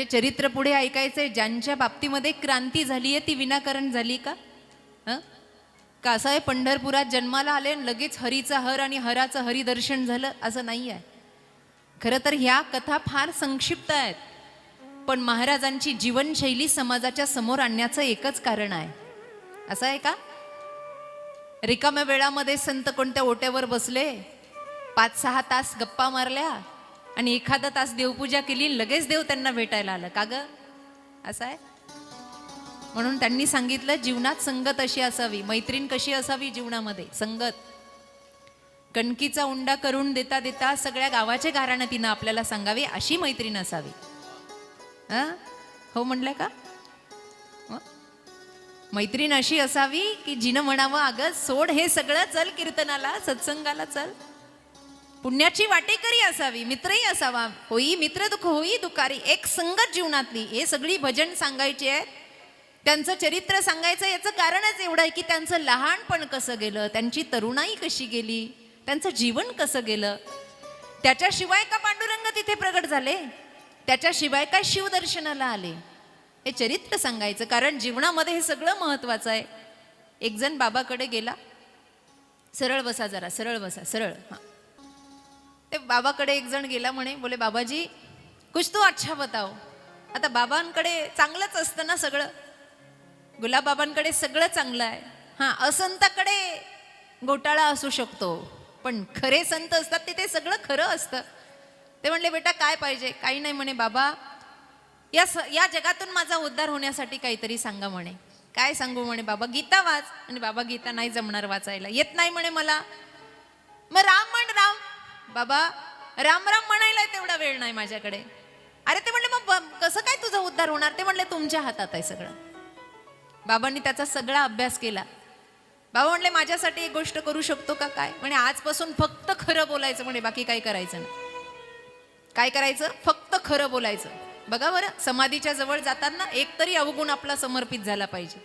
चरित्र पुढे ऐकायचंय. ज्यांच्या बाबतीमध्ये क्रांती झाली आहे ती विनाकारण झाली का? का असं आहे पंढरपुरात जन्माला आले लगेच हरीचा हर आणि हराचं हरिदर्शन झालं असं नाही आहे. खरं तर ह्या कथा फार संक्षिप्त आहेत, पण महाराजांची जीवनशैली समाजाच्या समोर आणण्याचं एकच कारण आहे. असं आहे का? रिकाम्या वेळामध्ये संत कोणत्या ओट्यावर बसले, 5-6 तास गप्पा मारल्या आणि एखादा तास देवपूजा केली, लगेच देव त्यांना भेटायला आलं का ग? असं आहे. म्हणून त्यांनी सांगितलं जीवनात संगत अशी असावी. मैत्रीण कशी असावी जीवनामध्ये? संगत. कणकीचा उंडा करून देता देता सगळ्या गावाचे गाराणं तिनं आपल्याला सांगावी अशी मैत्रीण असावी. हो म्हणलं का? मैत्रीण अशी असावी की जिनं म्हणावं अगं सोड हे सगळं, चल कीर्तनाला सत्संगाला चल. पुण्याची वाटेकरी असावी, मित्रही असावा. होई मित्र दुःख होई दुकारी. एक संगत जीवनातली. हे सगळी भजन सांगायची आहेत, त्यांचं चरित्र सांगायचं. याचं कारणच एवढं आहे की त्यांचं लहानपण कसं गेलं, त्यांची तरुणाई कशी गेली, त्यांचं जीवन कसं गेलं. त्याच्याशिवाय का पांडुरंग तिथे प्रगट झाले, त्याच्याशिवाय काय शिवदर्शनाला आले, हे चरित्र सांगायचं. कारण जीवनामध्ये हे सगळं महत्वाचं आहे. एक जण बाबाकडे गेला. सरळ बसा जरा, सरळ बसा, सरळ. हां. ते बाबाकडे एक जण गेला. म्हणे बोले बाबाजी कुछ तो अच्छा बताओ. आता बाबांकडे चांगलंच असतं ना सगळं. गुलाबाबांकडे सगळं चांगलं आहे. हां, असंताकडे घोटाळा असू शकतो, पण खरे संत असतात तिथे सगळं खरं असतं. ते म्हणले बेटा काय पाहिजे? काही नाही म्हणे बाबा, या जगातून माझा उद्धार होण्यासाठी काहीतरी सांगा म्हणे. काय सांगू म्हणे बाबा? गीता वाच. आणि बाबा गीता नाही जमणार वाचायला, येत नाही म्हणे मला. मग राम म्हण. राम. बाबा राम राम म्हणायला तेवढा वेळ नाही माझ्याकडे. अरे ते म्हणले मग कसं काय तुझा उद्धार होणार? ते म्हणले तुमच्या हातात आहे सगळं. बाबांनी त्याचा सगळा अभ्यास केला. बाबा म्हणले माझ्यासाठी एक गोष्ट करू शकतो का? काय म्हणे? आजपासून फक्त खरं बोलायचं म्हणे, बाकी काही करायचं नाही. काय करायचं? फक्त खरं बोलायचं. बघा बरं, समाधीच्या जवळ जाताना एक तरी अवगुण आपला समर्पित झाला पाहिजे.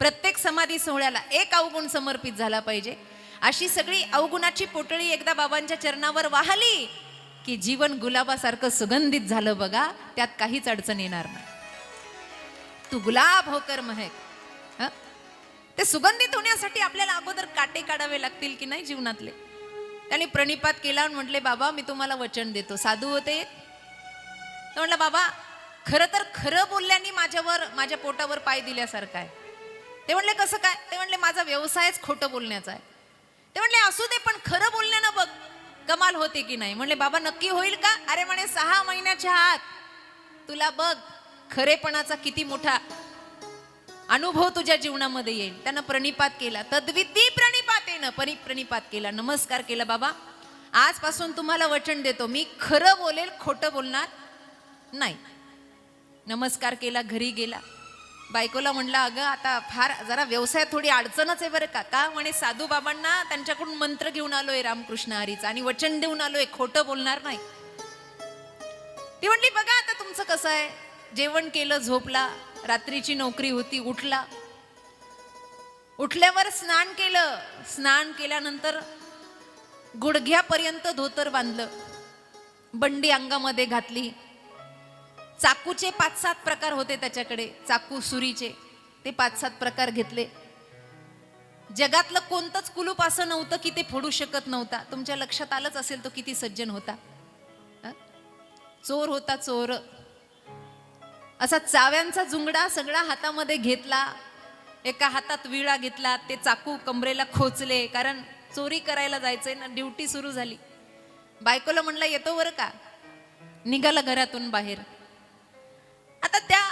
प्रत्येक समाधी सोहळ्याला एक अवगुण समर्पित झाला पाहिजे. अशी सगळी अवगुणाची पोटळी एकदा बाबांच्या चरणावर वाहली की जीवन गुलाबासारखं सुगंधित झालं. बघा, त्यात काहीच अडचण येणार नाही. तू गुलाब होकर महक. ते सुगंधित होण्यासाठी आपल्याला अगोदर काटे काढावे लागतील की नाही जीवनातले. त्यांनी प्रणिपात केला आणि म्हटले बाबा मी तुम्हाला वचन देतो. साधू होते. तो म्हटलं बाबा खरं तर खरं बोलल्याने माझ्या पोटावर पाय दिल्यासारखं आहे. ते म्हणले कसं काय? ते म्हणले माझा व्यवसायच खोटं बोलण्याचा आहे. ते म्हणले असू दे, पण खरं बोलण्यानं बघ कमाल होते की नाही. म्हणले बाबा नक्की होईल का? अरे म्हणे 6 महिन्याच्या आत तुला बघ खरेपणाचा किती मोठा अनुभव तुझ्या जीवनामध्ये येईल. त्यानं प्रणिपात केला. तद्विधी प्रणिपातेनं परिप्रणिपात केला. नमस्कार केला. बाबा आजपासून तुम्हाला वचन देतो मी खरं बोलेल, खोटं बोलणार नाही. नमस्कार केला. घरी गेला. बायकोला म्हणला अगं आता फार जरा व्यवसायात थोडी अडचणच आहे बरं का. का म्हणे? साधू बाबांना त्यांच्याकडून मंत्र घेऊन आलोय रामकृष्ण हरीचा आणि वचन देऊन आलोय खोटं बोलणार नाही. ती म्हणली बघा आता तुमचं कसं आहे, जेवण केलं, झोपला, रात्रीची नोकरी होती, उठल्यावर स्नान केलं. स्नान केल्यानंतर गुडघ्यापर्यंत धोतर बांधलं, बंडी अंगामध्ये घातली. चाकूचे 5-7 प्रकार होते त्याच्याकडे, चाकू सुरीचे, ते 5-7 प्रकार घेतले. जगातलं कोणतंच कुलूप असं नव्हतं की ते फोडू शकत नव्हता. तुमच्या लक्षात आलंच असेल तो किती सज्जन होता. चोर होता, चोर. असा चाव्यांचा जुंगडा सगळा हातामध्ये घेतला. एका हातात विळा घेतला. ते चाकू कमरेला खोचले, कारण चोरी करायला जायचंय ना, ड्युटी सुरू झाली. बायकोला म्हणला येतो बरं का. निघाला घरातून बाहेर. आता त्या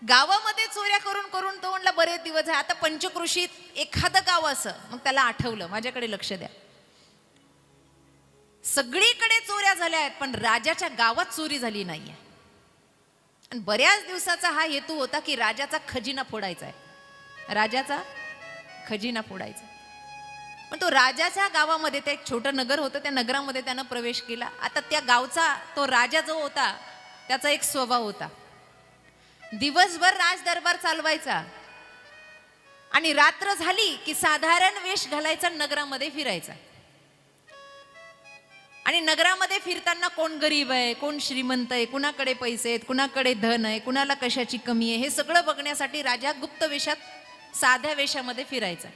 गावामध्ये चोऱ्या करून करून तो म्हणला बरेच दिवस आहे. आता पंचकृषीत एखादं गाव असं, मग त्याला आठवलं माझ्याकडे लक्ष द्या. सगळीकडे चोऱ्या झाल्या आहेत पण राजाच्या गावात चोरी झाली नाहीये. आणि बऱ्याच दिवसाचा हा हेतू होता की राजाचा खजिना फोडायचा आहे. राजाचा खजिना फोडायचा. पण तो राजाच्या गावामध्ये, ते एक छोटं नगर होतं, त्या नगरामध्ये त्यानं प्रवेश केला. आता त्या गावचा तो राजा जो होता त्याचा एक स्वभाव होता. दिवसभर राज दरबार चालवायचा आणि रात्र झाली की साधारण वेश घालायचा, नगरामध्ये फिरायचा. आणि नगरामध्ये फिरताना कोण गरीब आहे, कोण श्रीमंत आहे, कुणाकडे पैसे आहेत, कुणाकडे धन आहे, कुणाला कशाची कमी आहे, हे सगळं बघण्यासाठी राजा गुप्त वेशात साध्या वेशामध्ये फिरायचा.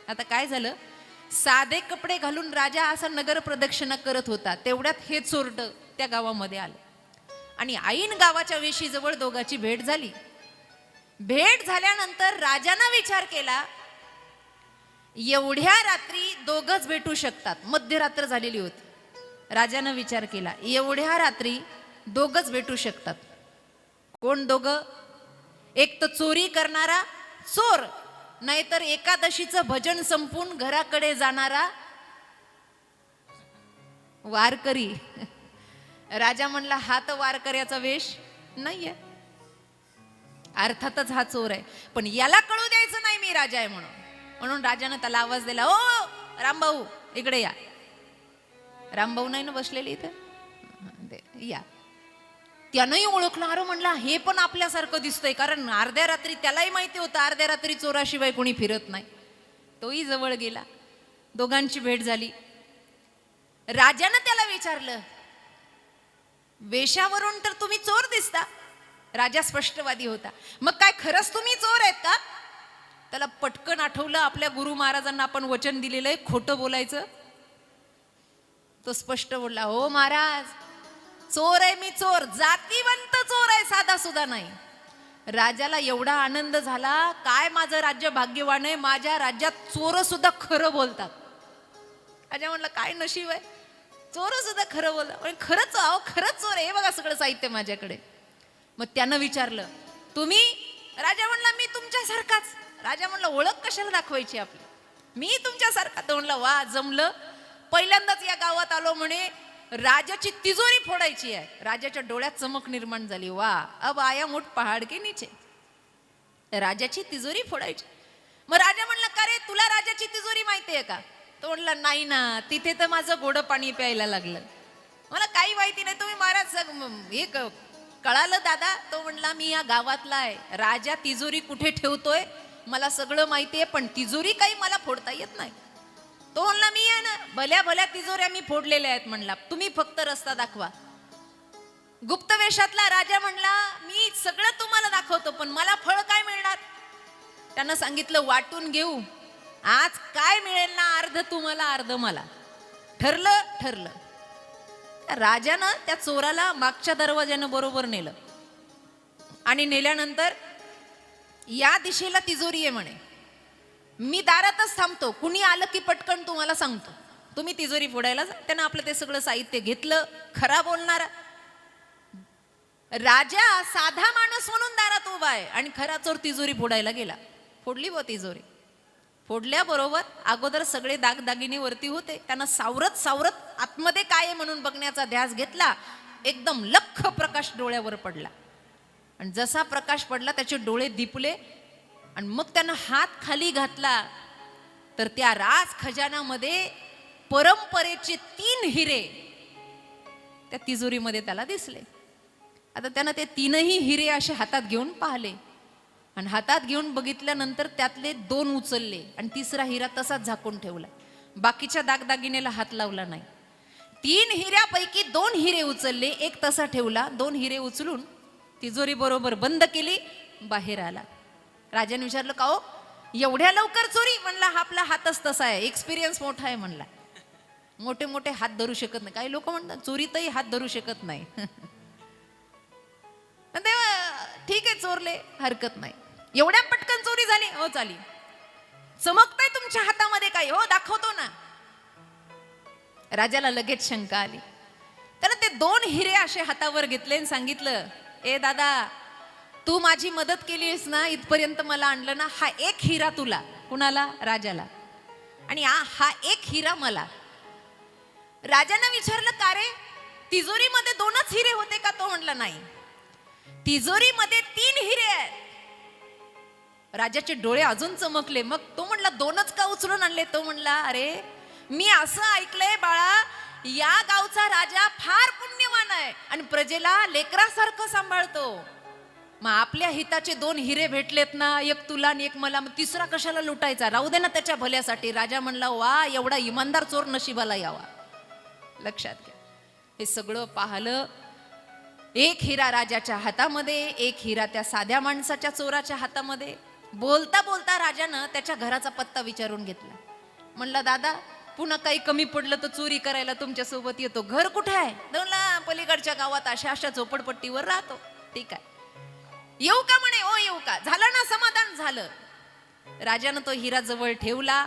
आता काय झालं, साधे कपडे घालून राजा असा नगर प्रदक्षिणा करत होता, तेवढ्यात हे चोरटं त्या गावामध्ये आलं आणि ऐन गावाच्या वेशीजवळ दोघांची भेट झाली. भेट झाल्यानंतर राजानं विचार केला, एवढ्या रात्री दोघंच भेटू शकतात. मध्यरात्र झालेली होती. राजानं विचार केला, एवढ्या रात्री दोघंच भेटू शकतात. कोण दोघं? एक तर चोरी करणारा चोर, नाहीतर एकादशीचं भजन संपून घराकडे जाणारा वारकरी. राजा म्हणला, हा तर वारकऱ्याचा वेश नाहीये, अर्थातच हा चोर आहे, पण याला कळू द्यायचं नाही मी राजा आहे म्हणून. म्हणून राजानं त्याला आवाज दिला, ओ रामभाऊ इकडे या. रामभाऊ नाही ना बसलेली इथे, या. त्यानंही ओळखलं. अरे म्हणला, हे पण आपल्यासारखं दिसतंय, कारण अर्ध्या रात्री त्यालाही माहिती होतं अर्ध्या रात्री चोराशिवाय कोणी फिरत नाही. तोही जवळ गेला, दोघांची भेट झाली. राजानं त्याला विचारलं, वेशावरून तर तुम्ही चोर दिसता. राजा स्पष्टवादी होता. मग काय खरंच तुम्ही चोर आहेत का? त्याला पटकन आठवलं, आपल्या गुरु महाराजांना आपण वचन दिलेलं आहे खोटं बोलायचं. तो स्पष्ट बोलला, हो महाराज, चोर आहे मी, चोर, जातीवंत चोर आहे, साधा सुद्धा नाही. राजाला एवढा आनंद झाला, काय माझं राज्य भाग्यवान आहे, माझ्या राज्यात चोर सुद्धा खरं बोलतात. राजा म्हणला, काय नशीब आहे, चोर सुद्धा खरं बोलतात. खरंच अहो, खरंच चोर आहे, हे बघा सगळं साहित्य माझ्याकडे. मग त्यानं विचारलं, तुम्ही? राजा म्हणला, मी तुमच्यासारखाच. राजा म्हणला, ओळख कशाला दाखवायची आपली, मी तुमच्यासारखा. तो म्हणला, वा जमलं, पहिल्यांदाच या गावात आलो म्हणे, राजाची तिजोरी फोडायची आहे. राजाच्या डोळ्यात चमक निर्माण झाली, वा अब आया मोठ पहाड के नीचे, राजाची तिजोरी फोडायची. मग राजा म्हणला, का रे, तुला राजाची तिजोरी माहिती आहे का? तो म्हणला, नाही ना, तिथे तर माझं गोड पाणी प्यायला लागलं, मला काही माहिती नाही. तुम्ही महाराज हे कळालं दादा? तो म्हणला, मी या गावातला आहे, राजा तिजोरी कुठे ठेवतोय मला सगळं माहितीये, पण तिजोरी काही मला फोडता येत नाही. तो म्हणला, मी आहे ना, भल्या भल्या तिजोऱ्या मी फोडलेल्या आहेत. म्हणला, तुम्ही फक्त रस्ता दाखवा. गुप्त वेशातला राजा म्हणला, मी सगळं तुम्हाला दाखवतो, पण मला फळ काय मिळणार? त्यानं सांगितलं, वाटून घेऊ, आज काय मिळेल ना, अर्ध तुम्हाला अर्ध मला. ठरलं? ठरलं. राजानं त्या चोराला मागच्या दरवाज्यानं बरोबर नेलं आणि नेल्यानंतर, या दिशेला तिजोरी आहे म्हणे, मी दारातच थांबतो, कुणी आलं की पटकन तुम्हाला सांगतो, तुम्ही तिजोरी फोडायला जा. त्यानं आपलं ते सगळं साहित्य घेतलं. खरा बोलणारा राजा साधा माणूस म्हणून दारात उभा आहे आणि खरा चोर तिजोरी फोडायला गेला. फोडली व तिजोरी. फोडल्याबरोबर अगोदर सगळे दागदागिने वरती होते, त्यानं सावरत सावरत आतमध्ये काय आहे म्हणून बघण्याचा ध्यास घेतला. एकदम लख्ख प्रकाश डोळ्यावर पडला आणि जसा प्रकाश पडला त्याचे डोळे दिपले आणि मग त्यानं हात खाली घातला तर त्या राज खजानामध्ये परंपरेचे 3 हिरे त्या तिजोरीमध्ये त्याला दिसले. आता त्यानं ते 3ही हिरे असे हातात घेऊन पाहिले आणि हातात घेऊन बघितल्यानंतर त्यातले 2 उचलले आणि 3रा हिरा तसाच झाकून ठेवला. बाकीच्या दागदागिनेला हात लावला नाही. 3 हिऱ्यापैकी 2 हिरे उचलले, एक तसा ठेवला. 2 हिरे उचलून तिजोरी बरोबर बंद केली, बाहेर आला. राजाने विचारलं, का हो एवढ्या लवकर चोरी? म्हणला, हा आपला हातच तसा आहे, एक्सपिरियन्स मोठा आहे. म्हणला, मोठे मोठे हात धरू शकत नाही. काही लोक म्हणतात चोरीतही हात धरू शकत नाही. ठीक आहे, चोरले, हरकत नाही. एवढ्या पटकन चोरी झाली? हो चाली. चमकतंय तुमच्या हातामध्ये काही? हो दाखवतो ना. राजाला लगेच शंका आली. त्यानं ते 2 हिरे असे हातावर घेतले आणि सांगितलं, ए दादा, तू माझी मदत केलीस ना, इथपर्यंत मला आणलं ना, हा 1 हिरा तुला. कुणाला? राजाला. आणि हा 1 हिरा मला. राजानं विचारलं, का रे, तिजोरीमध्ये 2च हिरे होते का? तो म्हणला, नाही, तिजोरीमध्ये 3 हिरे आहेत. राजाचे डोळे अजून चमकले. मग तो म्हणला, 2च का उचलून आणले? तो म्हणला, अरे मी असं ऐकलंय बाळा, या गावचा राजा फार पुण्यवान आहे आणि प्रजेला लेकरासारखं सांभाळतो. मग आपल्या हिताचे 2 हिरे भेटलेत ना, एक तुला आणि एक मला, मग 3रा कशाला लुटायचा? राहू दे ना त्याच्या भल्यासाठी. राजा म्हणला, वा, एवढा इमानदार चोर नशिबाला यावा. लक्षात घ्या. हे सगळं पाहलं. एक हिरा राजाच्या हातामध्ये, एक हिरा त्या साध्या माणसाच्या चोराच्या हातामध्ये. बोलता बोलता राजानं त्याच्या घराचा पत्ता विचारून घेतला. म्हणला, दादा पुन्हा काही कमी पडलं तर चोरी करायला तुमच्या सोबत येतो. घर कुठे आहे? म्हणला, पलीकडच्या गावात अशा अशा झोपडपट्टीवर राहतो. ठीक आहे, येऊ का म्हणे. ओ येऊ का. झालं ना समाधान झालं. राजानं तो हिरा जवळ ठेवला.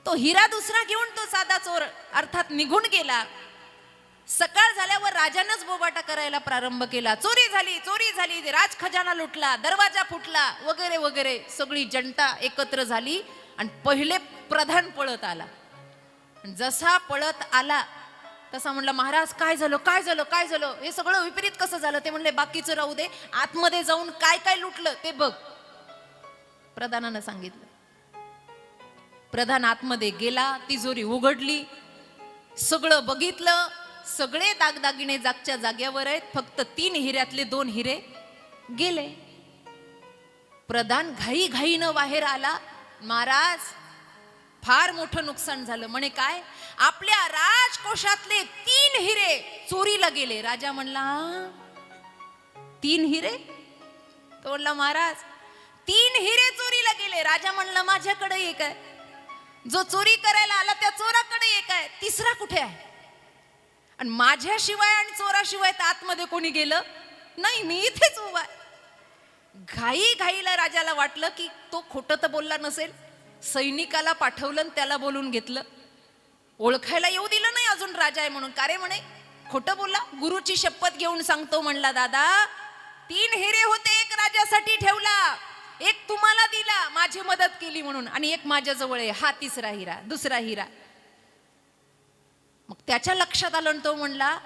तो हिरा दुसरा घेऊन तो साधा चोर अर्थात निघून गेला. सकाळ झाल्यावर राजानंच बोबाटा करायला प्रारंभ केला. चोरी झाली, चोरी झाली, राज खजाना लुटला, दरवाजा फुटला, वगैरे वगैरे. सगळी जनता एकत्र झाली आणि पहिले प्रधान पळत आला. जसा पळत आला तसा म्हणला, महाराज काय झालं, काय झालं, काय झालं, हे सगळं विपरीत कसं झालं? ते म्हणले, बाकीचं राहू दे, आतमध्ये जाऊन काय काय लुटलं ते बघ. प्रधानानं सांगितलं. प्रधान आतमध्ये गेला, तिजोरी उघडली, सगळं बघितलं. सगळे दागदागिने जागच्या जाग्यावर आहेत, फक्त 3 हिऱ्यातले 2 हिरे गेले. प्रधान घाई घाईनं बाहेर आला. महाराज फार मोठं नुकसान झालं. म्हणे, काय? आपल्या राजकोषातले 3 हिरे चोरीला गेले. राजा म्हणला, 3 हिरे? तो म्हणला, महाराज 3 हिरे चोरीला गेले. राजा म्हणला, माझ्याकडे एक आहे. जो चोरी करायला आला त्या चोराकडे एक आहे, तिसरा कुठे आहे? आणि माझ्याशिवाय आणि चोराशिवाय तर आतमध्ये कोणी गेलं नाही, मी इथेच उभा आहे. घाई घाईला राजाला वाटलं की तो खोटं तर बोलला नसेल. सैनिकाला पाठवलं, त्याला बोलून घेतलं. ओळखायला येऊ दिलं नाही अजून राजा आहे म्हणून. का रे म्हणे, खोटं बोलला? गुरुची शपथ घेऊन सांगतो म्हणला, दादा 3 हिरे होते, एक राजासाठी ठेवला, एक तुम्हाला दिला माझी मदत केली म्हणून, आणि एक माझ्या जवळ आहे, हा तिसरा हिरा, दुसरा हिरा. मग त्याच्या लक्षात आलं. तो म्हणला,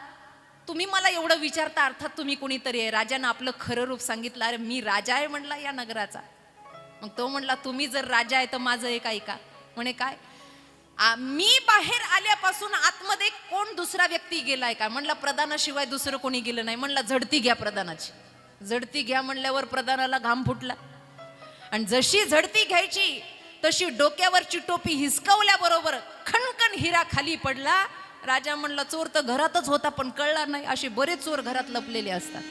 तुम्ही मला एवढं विचारता, अर्थात तुम्ही कोणीतरी आहे. राजानं आपलं खरं रूप सांगितलं. अरे मी राजा आहे म्हणला या नगराचा. मग तो म्हणला, तुम्ही जर राजा आहे तर माझं एक ऐका. म्हणे, काय? मी बाहेर आल्यापासून आतमध्ये कोण दुसरा व्यक्ती गेलाय का? म्हणला, प्रधानाशिवाय दुसरं कोणी गेलं नाही. म्हणला, झडती घ्या प्रधानाची. झडती घ्या म्हणल्यावर प्रधानाला घाम फुटला. आणि जशी झडती घ्यायची तशी डोक्यावरची टोपी हिसकावल्याबरोबर खणखण हिरा खाली पडला. राजा म्हणला, चोर तर घरातच होता पण कळला नाही. असे बरेच चोर घरात लपलेले असतात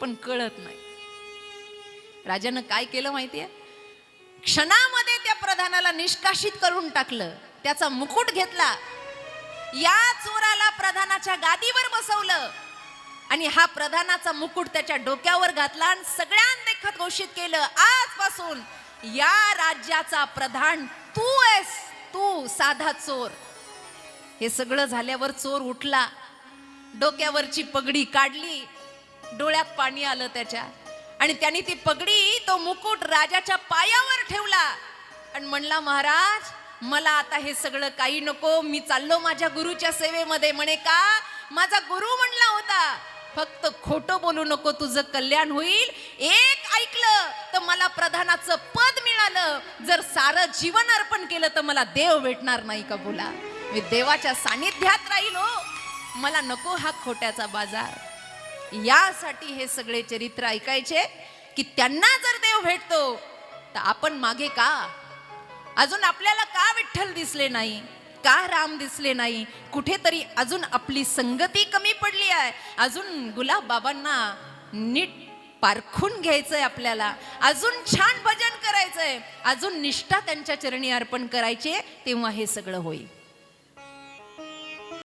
पण कळत नाही. राजानं काय केलं माहितीये? क्षणामध्ये त्या प्रधानाला निष्कासित करून टाकलं. त्याचा मुकुट घेतला, या चोराला प्रधानाच्या गादीवर बसवलं आणि हा प्रधानाचा मुकुट त्याच्या डोक्यावर घातला आणि सगळ्यांदेखत घोषित केलं, आजपासून या राज्याचा प्रधान तू आहेस, तू साधा चोर. हे सगळं झाल्यावर चोर उठला, डोक्यावरची पगडी काढली, डोळ्यात पाणी आलं त्याच्या, आणि त्यांनी ती पगडी, तो मुकुट राजाच्या पायावर ठेवला आणि म्हणला, महाराज मला आता हे सगळं काही नको, मी चाललो माझ्या गुरुच्या सेवेमध्ये. म्हणे, का? माझा गुरु म्हणला होता फक्त खोटं बोलू नको, तुझं कल्याण होईल. एक ऐकलं तर मला प्रधानाचं पद मिळालं, जर सारं जीवन अर्पण केलं तर मला देव भेटणार नाही का? बोला, मी देवाच्या सानिध्यात राहिलो, मला नको हा खोट्याचा बाजार. यासाठी हे सगळे चरित्र ऐकायचे की त्यांना जर देव भेटतो तर आपण मागे का? अजून आपल्याला का विठ्ठल दिसले नाही, का राम दिसले नाही? कुठेतरी अजून आपली संगती कमी पडली आहे. अजून गुलाब बाबांना नीट पारखून घ्यायचंय आपल्याला, अजून छान भजन करायचंय, अजून निष्ठा त्यांच्या चरणी अर्पण करायची, तेव्हा हे सगळं होईल.